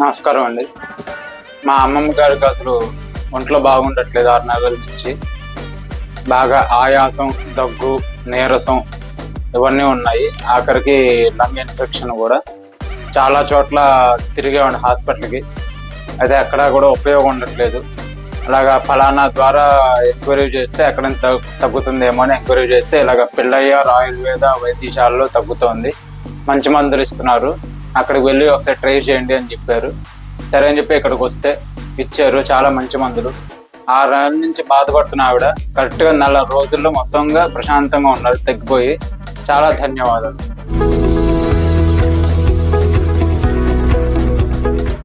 నమస్కారం అండి. మా అమ్మమ్మ గారికి అసలు ఒంట్లో బాగుండట్లేదు 6 నెలల నుంచి. బాగా ఆయాసం, దగ్గు, నీరసం ఇవన్నీ ఉన్నాయి. ఆఖరికి లంగ్ ఇన్ఫెక్షన్ కూడా. చాలా చోట్ల తిరిగామండి హాస్పిటల్కి. అయితే ఎక్కడా కూడా ఉపయోగం ఉండట్లేదు. అలాగా ఫలానా ద్వారా ఎంక్వైరీ చేస్తే ఎక్కడైనా తగ్గుతుందేమో అని ఎంక్వైరీ చేస్తే ఇలాగ పిల్లయ్యార్ ఆయుర్వేద వైద్యశాలలో తగ్గుతోంది, మంచి మందులు ఇస్తున్నారు, అక్కడికి వెళ్ళి ఒకసారి ట్రై చేయండి అని చెప్పారు. సరే అని చెప్పి ఇక్కడికి వస్తే ఇచ్చారు చాలా మంచి మందులు. 6 నెలల నుంచి బాధపడుతున్న ఆవిడ కరెక్ట్గా 4 రోజుల్లో మొత్తంగా ప్రశాంతంగా ఉన్నారు, తగ్గిపోయి. చాలా ధన్యవాదాలు.